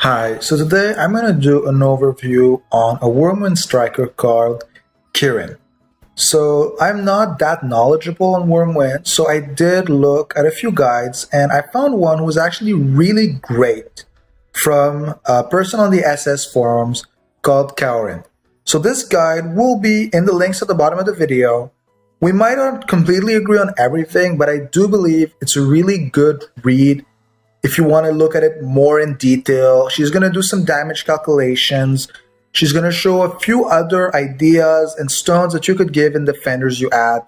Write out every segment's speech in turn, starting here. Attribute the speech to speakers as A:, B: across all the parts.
A: Hi, so today I'm going to do an overview on a whirlwind striker called Kirin. So I'm not that knowledgeable on whirlwind, so I did look at a few guides and I found one who was actually really great from a person on the SS forums called Kirin. So this guide will be in the links at the bottom of the video. We might not completely agree on everything, but I do believe it's a really good read if you want to look at it more in detail. She's going to do some damage calculations. She's going to show a few other ideas and stones that you could give in defenders you add.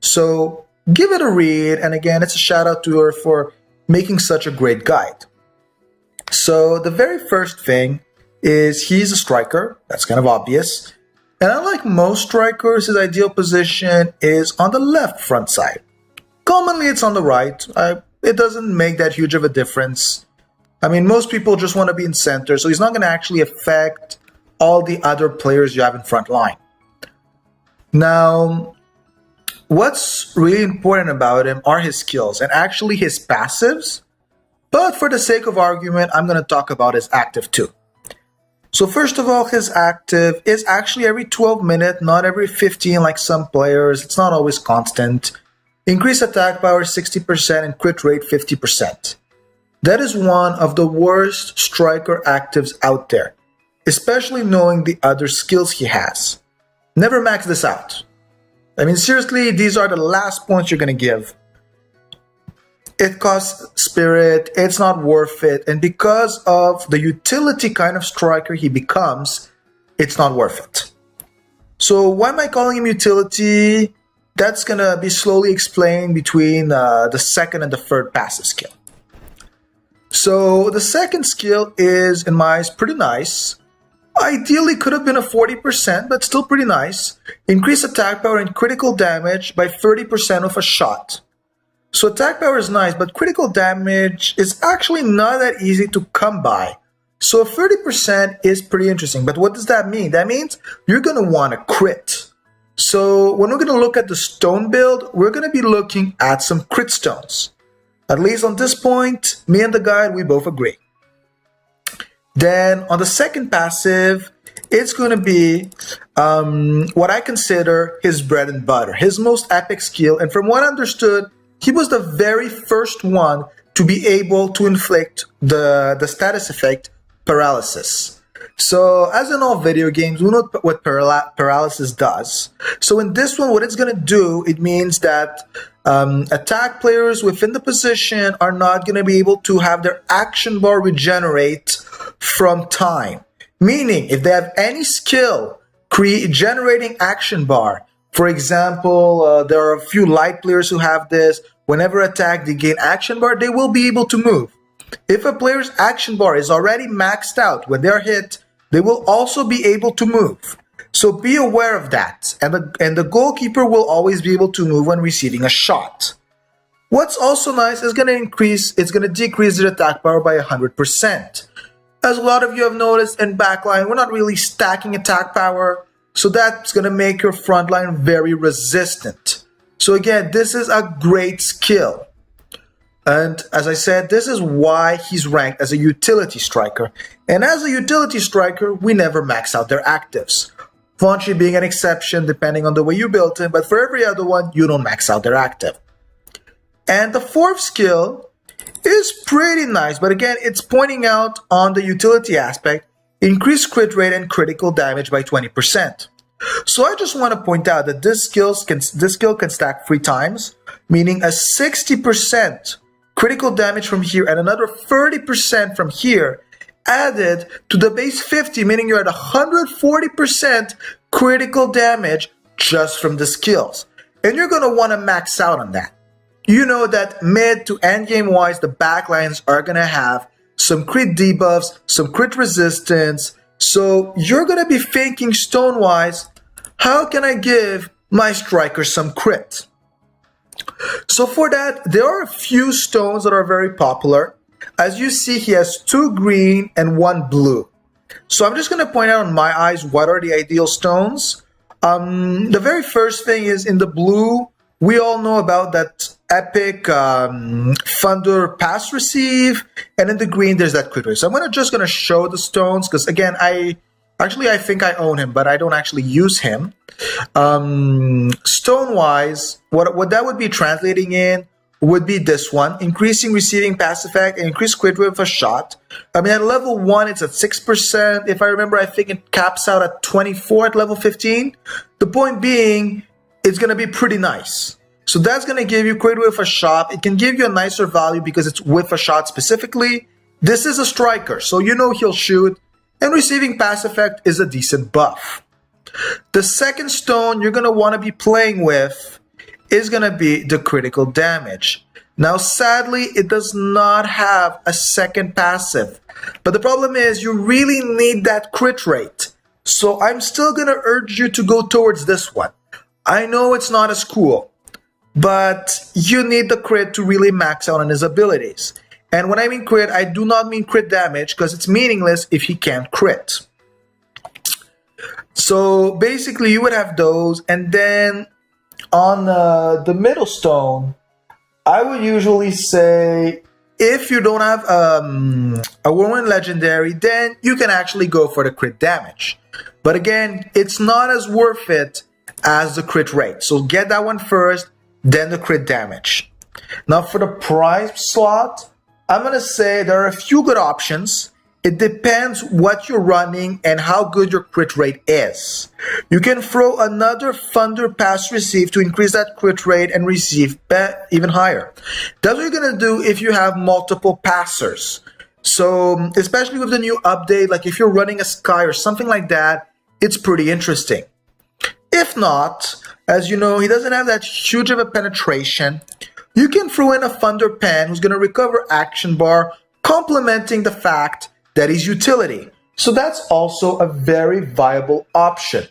A: So give it a read. And again, it's a shout out to her for making such a great guide. So the very first thing is he's a striker. That's kind of obvious. And unlike most strikers, his ideal position is on the left front side. Commonly, it's on the right. It doesn't make that huge of a difference. I mean, most people just want to be in center, so he's not going to actually affect all the other players you have in front line. Now, what's really important about him are his skills and actually his passives. But for the sake of argument, I'm going to talk about his active too. So first of all, his active is actually every 12 minutes, not every 15 like some players. It's not always constant. Increase attack power 60% and crit rate 50%. That is one of the worst striker actives out there, especially knowing the other skills he has. Never max this out. I mean, seriously, these are the last points you're going to give. It costs spirit, it's not worth it, and because of the utility kind of striker he becomes, it's not worth it. So why am I calling him utility? That's going to be slowly explained between the second and the third passive skill. So the second skill is, in my eyes, pretty nice. Ideally could have been a 40%, but still pretty nice. Increase attack power and critical damage by 30% with a shot. So attack power is nice, but critical damage is actually not that easy to come by. So 30% is pretty interesting. But what does that mean? That means you're going to want to crit. So when we're going to look at the stone build, we're going to be looking at some crit stones. At least on this point, me and the guide, we both agree. Then on the second passive, it's going to be what I consider his bread and butter, his most epic skill. And from what I understood, he was the very first one to be able to inflict the status effect paralysis. So, as in all video games, we know what paralysis does. So in this one, what it's going to do, it means that attack players within the position are not going to be able to have their action bar regenerate from time. Meaning, if they have any skill generating action bar, for example, there are a few light players who have this. Whenever attacked, they gain action bar, they will be able to move. If a player's action bar is already maxed out when they're hit, they will also be able to move. So be aware of that. And the goalkeeper will always be able to move when receiving a shot. What's also nice is it's going to decrease their attack power by 100%. As a lot of you have noticed in backline, we're not really stacking attack power. So that's going to make your front line very resistant. So again, this is a great skill. And as I said, this is why he's ranked as a utility striker. And as a utility striker, we never max out their actives. Fonchi being an exception depending on the way you built him, but for every other one, you don't max out their active. And the fourth skill is pretty nice, but again, it's pointing out on the utility aspect, increased crit rate and critical damage by 20%. So I just want to point out that this skill can stack 3 times, meaning a 60% critical damage from here and another 30% from here added to the base 50, meaning you're at 140% critical damage just from the skills. And you're going to want to max out on that. You know that mid to end game wise, the backlines are going to have some crit debuffs, some crit resistance. So you're going to be thinking stone wise, how can I give my striker some crit? So for that, there are a few stones that are very popular. As you see, he has 2 green and 1 blue. So I'm just going to point out in my eyes what are the ideal stones. The very first thing is in the blue, We all know about that epic Thunder pass receive, and in the green there's that crit rate. So I'm just gonna show the stones because again I think I own him, but I don't actually use him. Stone wise, what that would be translating in would be this one: increasing receiving pass effect and increase crit rate with a shot. I mean, at level 1 it's at 6%. If I remember, I think it caps out at 24 at level 15. The point being, it's going to be pretty nice. So that's going to give you crit with a shot. It can give you a nicer value because it's with a shot specifically. This is a striker, so you know he'll shoot, and receiving pass effect is a decent buff. The second stone you're going to want to be playing with is going to be the critical damage. Now, sadly, it does not have a second passive, but the problem is you really need that crit rate. So I'm still going to urge you to go towards this one. I know it's not as cool, but you need the crit to really max out on his abilities. And when I mean crit, I do not mean crit damage because it's meaningless if he can't crit. So basically you would have those, and then on the middle stone, I would usually say if you don't have a Whirlwind Legendary, then you can actually go for the crit damage. But again, it's not as worth it as the crit rate. So get that one first, then the crit damage. Now for the prize slot, I'm going to say there are a few good options. It depends what you're running and how good your crit rate is. You can throw another Thunder pass receive to increase that crit rate and receive even higher. That's what you're going to do if you have multiple passers. So especially with the new update, like if you're running a Sky or something like that, it's pretty interesting. If not, as you know, he doesn't have that huge of a penetration. You can throw in a Thunder Pen who's going to recover action bar, complementing the fact that is utility. So that's also a very viable option.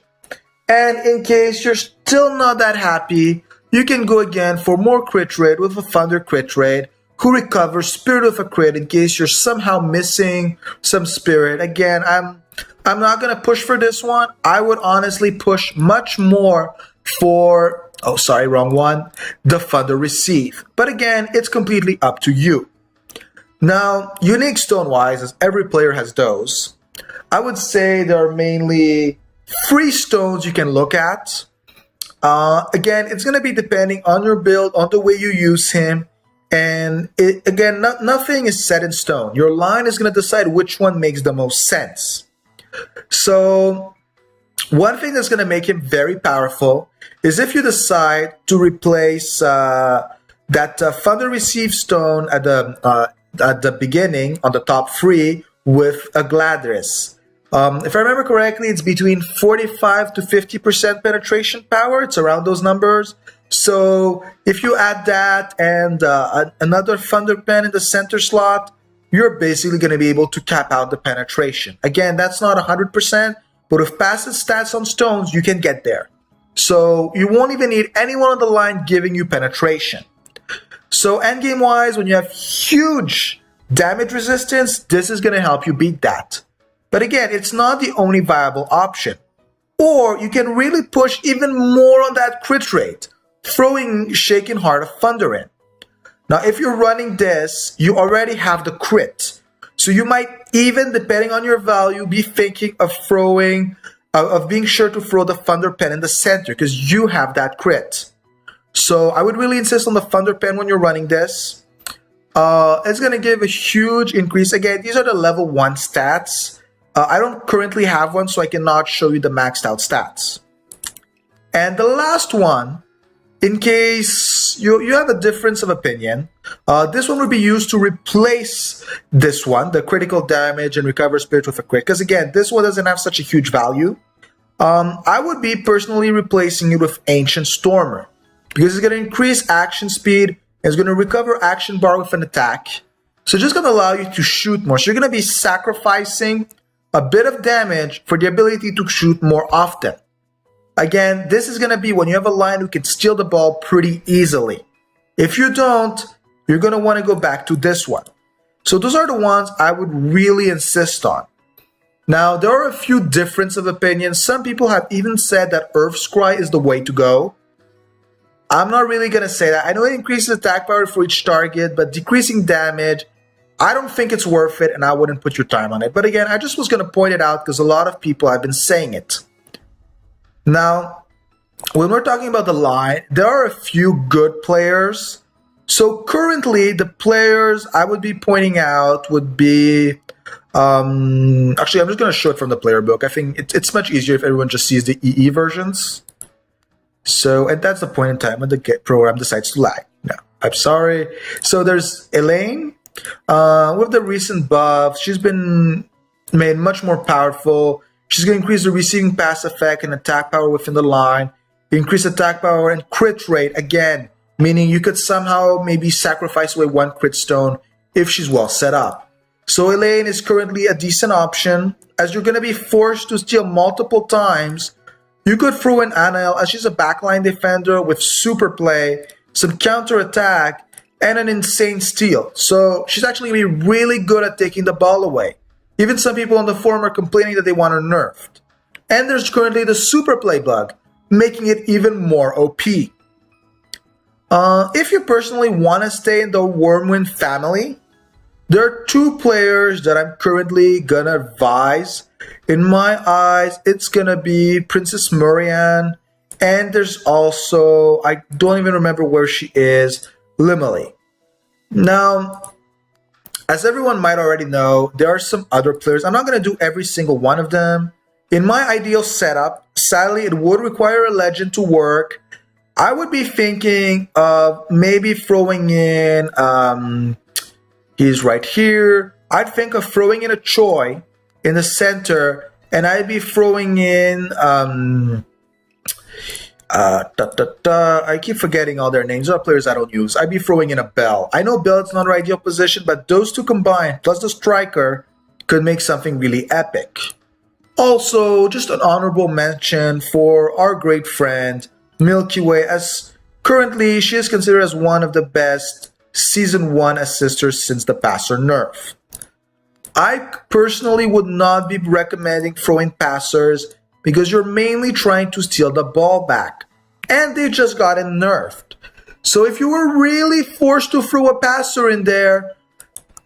A: And in case you're still not that happy, you can go again for more crit rate with a Thunder crit rate, who recovers Spirit of a crit in case you're somehow missing some Spirit. Again, I'm not going to push for this one. I would honestly push much more for, oh sorry, wrong one, the Thunder receive. But again, it's completely up to you. Now, unique stone-wise, as every player has those, I would say there are mainly 3 stones you can look at. Again, it's going to be depending on your build, on the way you use him, and nothing is set in stone. Your line is going to decide which one makes the most sense. So, one thing that's going to make him very powerful is if you decide to replace that Thunder Receive stone at the beginning on the top 3 with a Gladris. If I remember correctly, it's between 45 to 50% penetration power. It's around those numbers. So if you add that and another Thunder Pen in the center slot, you're basically going to be able to cap out the penetration. Again, that's not 100%, but with passive stats on stones, you can get there. So you won't even need anyone on the line giving you penetration. So endgame wise, when you have huge damage resistance, this is going to help you beat that. But again, it's not the only viable option. Or you can really push even more on that crit rate, throwing Shaken Heart of Thunder in. Now, if you're running this, you already have the crit. So you might even, depending on your value, be thinking of being sure to throw the Thunder Pen in the center because you have that crit. So I would really insist on the Thunder Pen when you're running this. It's going to give a huge increase. Again, these are the level 1 stats. I don't currently have one, so I cannot show you the maxed out stats. And the last one, in case you have a difference of opinion, this one would be used to replace this one, the critical damage and recover spirit with a crit. Because again, this one doesn't have such a huge value. I would be personally replacing it with Ancient Stormer, because it's going to increase action speed and it's going to recover action bar with an attack. So it's just going to allow you to shoot more. So you're going to be sacrificing a bit of damage for the ability to shoot more often. Again, this is going to be when you have a line who can steal the ball pretty easily. If you don't, you're going to want to go back to this one. So those are the ones I would really insist on. Now, there are a few differences of opinion. Some people have even said that Earth Scry is the way to go. I'm not really going to say that. I know it increases attack power for each target, but decreasing damage, I don't think it's worth it, and I wouldn't put your time on it. But again, I just was going to point it out because a lot of people have been saying it. Now, when we're talking about the line, there are a few good players. So currently, the players I would be pointing out would be... actually, I'm just going to show it from the player book. I think it's much easier if everyone just sees the EE versions. So, and that's the point in time when the program decides to lag. No, I'm sorry. So there's Elaine. With the recent buff, she's been made much more powerful. She's going to increase the receiving pass effect and attack power within the line. Increase attack power and crit rate, again, meaning you could somehow maybe sacrifice away one crit stone if she's well set up. So Elaine is currently a decent option, as you're going to be forced to steal multiple times. You could throw in Anael, as she's a backline defender with super play, some counter attack, and an insane steal. So she's actually going to be really good at taking the ball away. Even some people on the forum are complaining that they want her nerfed. And there's currently the super play bug, making it even more OP. If you personally want to stay in the Wormwind family, there are two players that I'm currently going to advise. In my eyes, it's going to be Princess Murian, and there's also, I don't even remember where she is, Limali. Now, as everyone might already know, there are some other players. I'm not going to do every single one of them. In my ideal setup, sadly, it would require a legend to work. I would be thinking of maybe throwing in, he's right here. I'd think of throwing in a Choi in the center, and I'd be throwing in, I keep forgetting all their names. There are players I don't use. I'd be throwing in a Bell. I know Bell is not her ideal position, but those two combined, plus the striker, could make something really epic. Also, just an honorable mention for our great friend, Milky Way, as currently she is considered as one of the best Season 1 assisters since the passer nerf. I personally would not be recommending throwing passers because you're mainly trying to steal the ball back, and they just got it nerfed. So if you were really forced to throw a passer in there,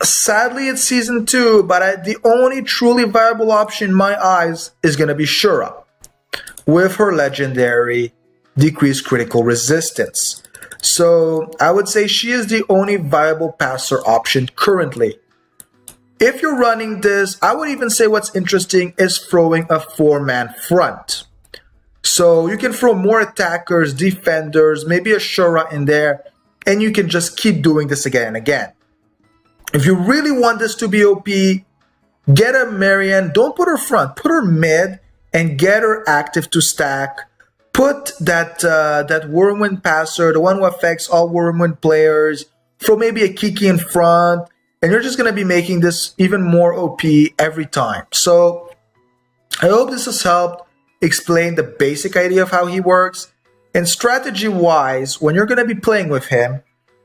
A: sadly it's Season 2, but the only truly viable option in my eyes is going to be Shura, with her legendary decreased critical resistance. So I would say she is the only viable passer option currently. If you're running this, I would even say what's interesting is throwing a 4-man front. So you can throw more attackers, defenders, maybe a Shura in there, and you can just keep doing this again and again. If you really want this to be OP, get a Marianne. Don't put her front, put her mid, and get her active to stack. Put that Wormwind passer, the one who affects all Wormwind players. Throw maybe a Kiki in front, and you're just going to be making this even more OP every time. So I hope this has helped explain the basic idea of how he works. And strategy-wise, when you're going to be playing with him,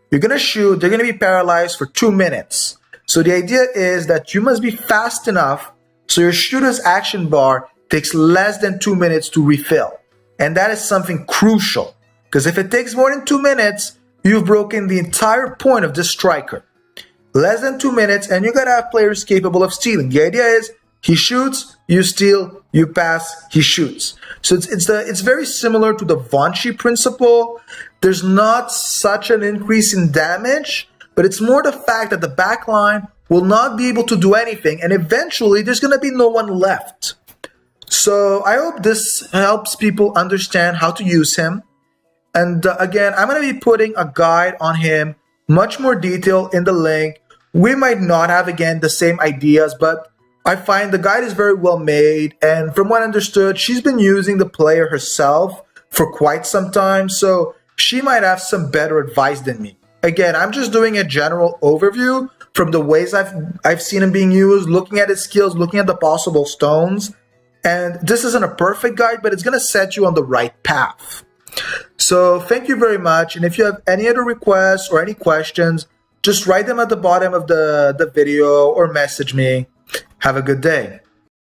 A: you're going to shoot, they're going to be paralyzed for 2 minutes. So the idea is that you must be fast enough so your shooter's action bar takes less than 2 minutes to refill. And that is something crucial, because if it takes more than 2 minutes, you've broken the entire point of this striker. Less than 2 minutes, and you gotta have players capable of stealing. The idea is he shoots, you steal, you pass, he shoots. So it's very similar to the Vanchi principle. There's not such an increase in damage, but it's more the fact that the backline will not be able to do anything, and eventually there's gonna be no one left. So I hope this helps people understand how to use him. And again, I'm going to be putting a guide on him, much more detail in the link. We might not have, again, the same ideas, but I find the guide is very well made. And from what I understood, she's been using the player herself for quite some time, so she might have some better advice than me. Again, I'm just doing a general overview from the ways I've seen him being used, looking at his skills, looking at the possible stones. And this isn't a perfect guide, but it's going to set you on the right path. So thank you very much. And if you have any other requests or any questions, just write them at the bottom of the video or message me. Have a good day.